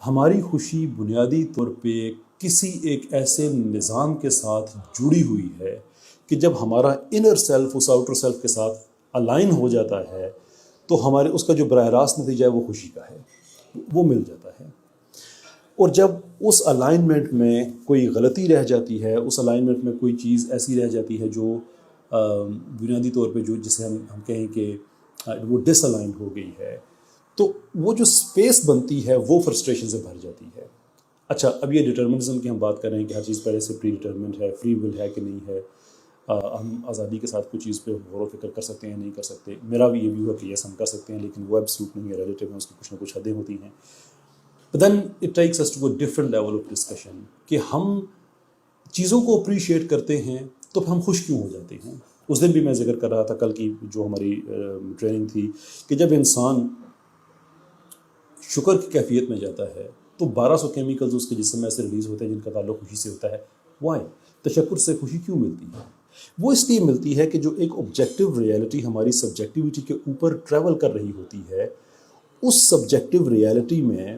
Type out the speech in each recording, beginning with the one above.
ہماری خوشی بنیادی طور پہ کسی ایک ایسے نظام کے ساتھ جڑی ہوئی ہے کہ جب ہمارا انر سیلف اس آؤٹر سیلف کے ساتھ الائن ہو جاتا ہے تو ہمارے اس کا جو براہ راست نتیجہ ہے وہ خوشی کا ہے، وہ مل جاتا ہے۔ اور جب اس الائنمنٹ میں کوئی غلطی رہ جاتی ہے، اس الائنمنٹ میں کوئی چیز ایسی رہ جاتی ہے جو بنیادی طور پہ جو جسے ہم کہیں کہ وہ ڈس الائن ہو گئی ہے، تو وہ جو اسپیس بنتی ہے وہ فرسٹریشن سے بھر جاتی ہے۔ اچھا، اب یہ ڈٹرمنزم کی ہم بات کر رہے ہیں کہ ہر چیز پہلے سے پری ڈٹرمنٹ ہے، فری ول ہے کہ نہیں ہے، ہم آزادی کے ساتھ کوئی چیز پہ غور و فکر کر سکتے ہیں نہیں کر سکتے۔ میرا بھی یہ ویو ہے کہ یس ہم کر سکتے ہیں، لیکن وہ ایبسولوٹ نہیں ہے، ریلیٹیو ہے، اس کی کچھ نہ کچھ حدیں ہوتی ہیں۔ But then it takes us to a different level of discussion کہ ہم چیزوں کو اپریشیٹ کرتے ہیں تو ہم خوش کیوں ہو جاتے ہیں۔ اس دن بھی میں ذکر کر رہا تھا، کل کی جو ہماری ٹریننگ تھی، کہ جب انسان شکر کی کیفیت میں جاتا ہے تو 1200 کیمیکلز اس کے جسم میں ایسے ریلیز ہوتے ہیں جن کا تعلق خوشی سے ہوتا ہے۔ وائی؟ تشکر سے خوشی کیوں ملتی ہے؟ وہ اس لیے ملتی ہے کہ جو ایک آبجیکٹیو ریئلٹی ہماری سبجیکٹیوٹی کے اوپر ٹریول کر رہی ہوتی ہے، اس سبجیکٹیو ریئلٹی میں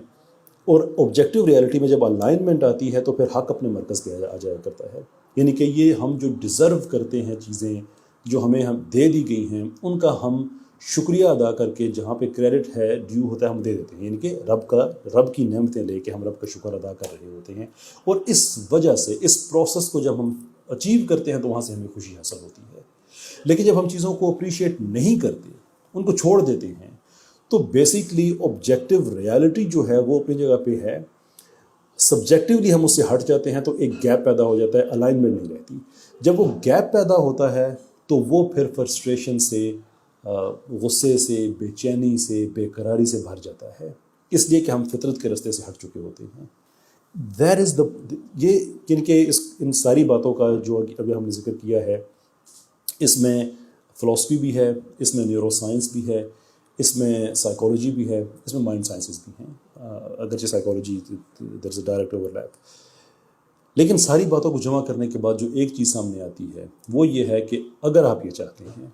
اور آبجیکٹیو ریئلٹی میں جب الائنمنٹ آتی ہے تو پھر حق اپنے مرکز پہ آ جایا کرتا ہے۔ یعنی کہ یہ ہم جو ڈیزرو کرتے ہیں چیزیں جو ہمیں دے دی گئی ہیں، ان کا ہم شکریہ ادا کر کے جہاں پہ کریڈٹ ہے، ڈیو ہوتا ہے، ہم دے دیتے ہیں۔ یعنی کہ رب کی نعمتیں لے کے ہم رب کا شکر ادا کر رہے ہوتے ہیں، اور اس وجہ سے اس پروسیس کو جب ہم اچیو کرتے ہیں تو وہاں سے ہمیں خوشی حاصل ہوتی ہے۔ لیکن جب ہم چیزوں کو اپریشیٹ نہیں کرتے، ان کو چھوڑ دیتے ہیں، تو بیسیکلی آبجیکٹیو ریالٹی جو ہے وہ اپنی جگہ پہ ہے، سبجیکٹیولی ہم اس سے ہٹ جاتے ہیں تو ایک گیپ پیدا ہو جاتا ہے، الائنمنٹ نہیں رہتی۔ جب وہ گیپ پیدا ہوتا ہے تو وہ پھر فرسٹریشن سے، غصے سے، بے چینی سے، بے قراری سے بھر جاتا ہے، اس لیے کہ ہم فطرت کے راستے سے ہٹ چکے ہوتے ہیں۔ دیٹ از یہ کہ ان ساری باتوں کا جو ابھی ہم نے ذکر کیا ہے، اس میں فلاسفی بھی ہے، اس میں نیورو سائنس بھی ہے، اس میں سائیکالوجی بھی ہے، اس میں مائنڈ سائنسز بھی ہیں، اگرچہ psychology there is a direct overlap. لیکن ساری باتوں کو جمع کرنے کے بعد جو ایک چیز سامنے آتی ہے وہ یہ ہے کہ اگر آپ یہ چاہتے ہیں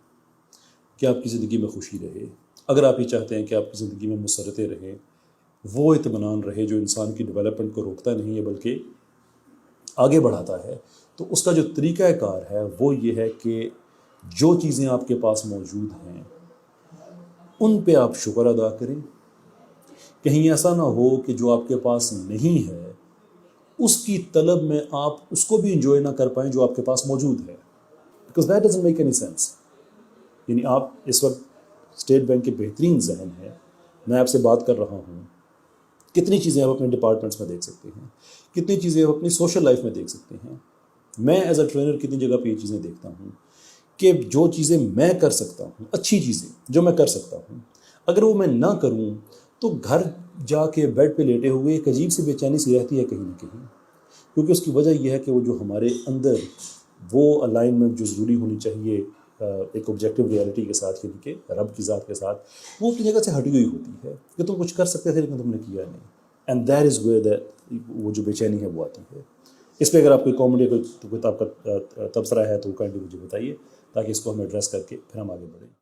کہ آپ کی زندگی میں خوشی رہے، اگر آپ یہ چاہتے ہیں کہ آپ کی زندگی میں مسرتیں رہیں، وہ اطمینان رہے جو انسان کی ڈیولپمنٹ کو روکتا نہیں ہے بلکہ آگے بڑھاتا ہے، تو اس کا جو طریقہ کار ہے وہ یہ ہے کہ جو چیزیں آپ کے پاس موجود ہیں ان پہ آپ شکر ادا کریں۔ کہیں ایسا نہ ہو کہ جو آپ کے پاس نہیں ہے اس کی طلب میں آپ اس کو بھی انجوائے نہ کر پائیں جو آپ کے پاس موجود ہے، because that doesn't make any sense. یعنی آپ اس وقت اسٹیٹ بینک کے بہترین ذہن ہے، میں آپ سے بات کر رہا ہوں، کتنی چیزیں آپ اپنے ڈپارٹمنٹس میں دیکھ سکتے ہیں، کتنی چیزیں آپ اپنی سوشل لائف میں دیکھ سکتے ہیں۔ میں ایز اے ٹرینر کتنی جگہ پہ یہ چیزیں دیکھتا ہوں کہ جو چیزیں میں کر سکتا ہوں، اچھی چیزیں جو میں کر سکتا ہوں، اگر وہ میں نہ کروں تو گھر جا کے بیڈ پہ لیٹے ہوئے ایک عجیب سی بے چینی سی رہتی ہے کہیں نہ کہیں، کیونکہ اس کی وجہ یہ ہے کہ وہ جو ہمارے اندر وہ الائنمنٹ جو ضروری ہونی چاہیے ایک آبجیکٹیو ریالٹی کے ساتھ، یعنی کہ رب کی ذات کے ساتھ، وہ اپنی جگہ سے ہٹی ہوئی ہوتی ہے کہ تم کچھ کر سکتے تھے لیکن تم نے کیا نہیں، اینڈ دیٹ از ویئر وہ جو بے چینی ہے وہ آتی ہے۔ اس پہ اگر آپ کوئی کامنٹ یا کوئی کتاب کا تبصرہ ہے تو کائنڈلی مجھے بتائیے تاکہ اس کو ہم ایڈریس کر کے پھر ہم آگے بڑھیں۔